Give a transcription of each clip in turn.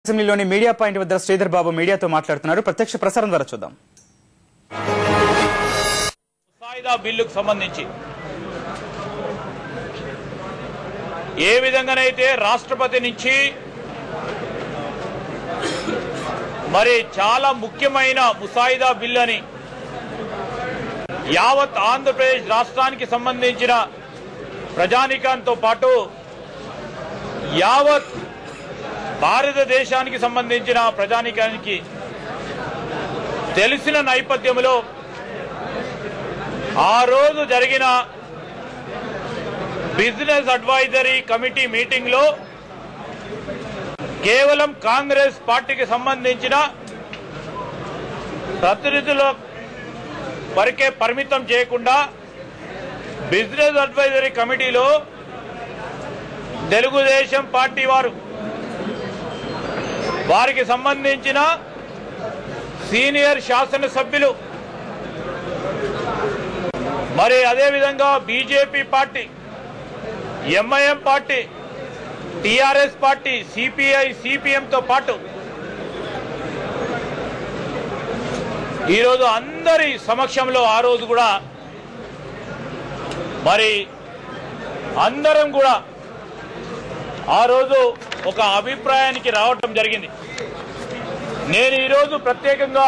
అసెంబ్లీలోని media point వద్ద శ్రీధర్ బాబు మీడియాతో మాట్లాడుతున్నారు. ప్రత్యక్ష ప్రసారం ద్వారా చూద్దాం. ముసాయిదా బిల్లుకు సంబంధించి ఏ విధంగానైతే రాష్ట్రపతి నుంచి మరి చాలా ముఖ్యమైన ముసాయిదా బిల్లు అని యావత్ ఆంధ్రప్రదేశ్ రాష్ట్రానికి సంబంధించిన ప్రజానీకంతో పాటు యావత్ భారతదేశానికి సంబంధించిన ప్రజానీకానికి తెలిసిన నేపథ్యంలో ఆ రోజు జరిగిన బిజినెస్ అడ్వైజరీ కమిటీ మీటింగ్ లో కేవలం కాంగ్రెస్ పార్టీకి సంబంధించిన ప్రతినిధుల వరకే పరిమితం చేయకుండా బిజినెస్ అడ్వైజరీ కమిటీలో తెలుగుదేశం పార్టీ వారికి సంబంధించిన సీనియర్ శాసనసభ్యులు మరి అదేవిధంగా BJP party, MIM party, TRS party, CPI, సిపిఎంతో పాటు ఈరోజు అందరి సమక్షంలో ఆ రోజు కూడా మరి అందరం కూడా ఆ రోజు ఒక అభిప్రాయానికి రావటం జరిగింది. నేను ఈరోజు ప్రత్యేకంగా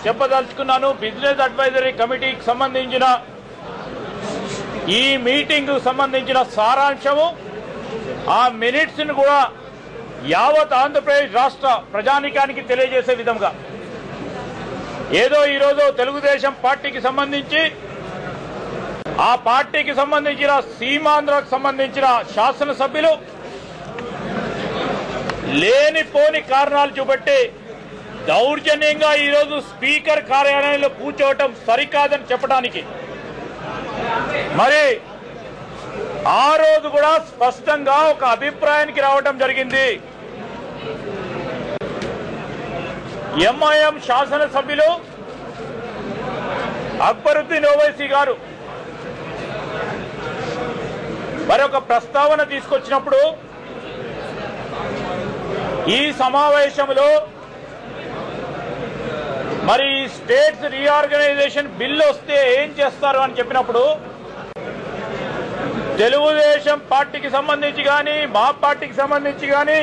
చెప్పదలుచుకున్నాను. బిజినెస్ అడ్వైజరీ కమిటీకి సంబంధించిన ఈ మీటింగ్ సంబంధించిన సారాంశము, ఆ మినిట్స్ ను కూడా యావత్ ఆంధ్రప్రదేశ్ రాష్ట్ర ప్రజానీకానికి తెలియజేసే విధంగా ఏదో ఈరోజు తెలుగుదేశం పార్టీకి సంబంధించి ఆ పార్టీకి సంబంధించిన సీమాంధ్రకు సంబంధించిన శాసనసభ్యులు లేనిపోని కారణాలు చూపెట్టి దౌర్జన్యంగా ఈరోజు స్పీకర్ కార్యాలయంలో కూర్చోవటం సరికాదని చెప్పడానికి మరి ఆ రోజు కూడా స్పష్టంగా ఒక అభిప్రాయానికి రావటం జరిగింది. ఎంఐఎం శాసనసభ్యులు అక్బరుద్దీన్ ఓవైసీ గారు మరొక ప్రస్తావన తీసుకొచ్చినప్పుడు ఈ సమావేశంలో మరి స్టేట్స్ రీఆర్గనైజేషన్ బిల్లు వస్తే ఏం చేస్తారు అని చెప్పినప్పుడు తెలుగుదేశం పార్టీకి సంబంధించి కానీ, మా పార్టీకి సంబంధించి కానీ,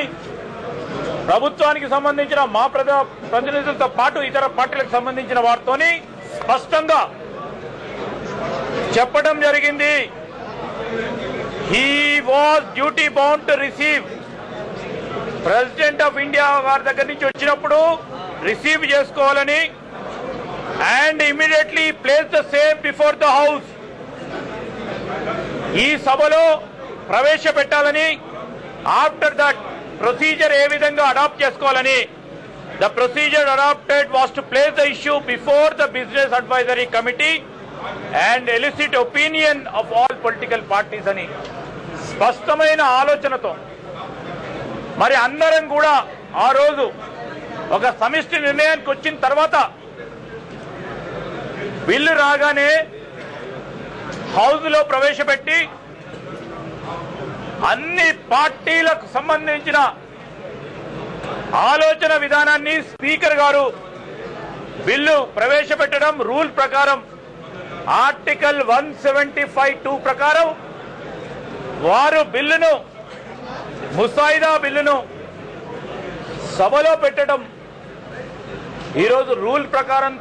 ప్రభుత్వానికి సంబంధించిన మా ప్రతినిధులతో పాటు ఇతర పార్టీలకు సంబంధించిన వారితోని స్పష్టంగా చెప్పడం జరిగింది. He was duty bound to receive, president of India గారి దగ్గర నుంచి వచ్చినప్పుడు రిసీవ్ చేసుకోవాలని, and immediately place the same before the house, ఈ సభలో ప్రవేశపెట్టాలని, ఆఫ్టర్ దట్ ప్రొసీజర్ ఏ విధంగా అడాప్ట్ చేసుకోవాలని, the procedure adopted was to place the issue before the business advisory committee and elicit opinion of all political parties అని స్పష్టమైన ఆలోచనతో మరి అందరం కూడా ఆ రోజు ఒక సమిష్టి నిర్ణయానికి వచ్చిన తర్వాత బిల్లు రాగానే హౌస్ లో ప్రవేశపెట్టి అన్ని పార్టీలకు సంబంధించిన ఆలోచన విధానాన్ని స్పీకర్ గారు బిల్లు ప్రవేశపెట్టడం, రూల్ ప్రకారం ఆర్టికల్ 175(2) ప్రకారం వారు బిల్లును, ముసాయిదా బిల్లును సభలో పెట్టడం ఈరోజు రూల్ ప్రకారం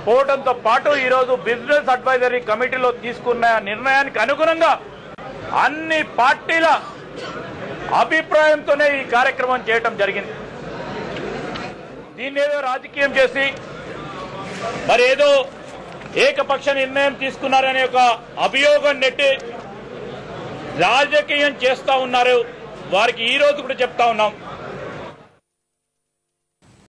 పోవడంతో పాటు ఈరోజు బిజినెస్ అడ్వైజరీ కమిటీలో తీసుకున్న నిర్ణయానికి అనుగుణంగా అన్ని పార్టీల అభిప్రాయంతోనే ఈ కార్యక్రమం చేయటం జరిగింది. దీన్ని ఏదో రాజకీయం చేసి మరి ఏదో ఏకపక్ష నిర్ణయం తీసుకున్నారనే ఒక అభియోగం నెట్టి రాజకీయం చేస్తా ఉన్నారు. వారికి ఈ రోజు కూడా చెప్తా ఉన్నాం,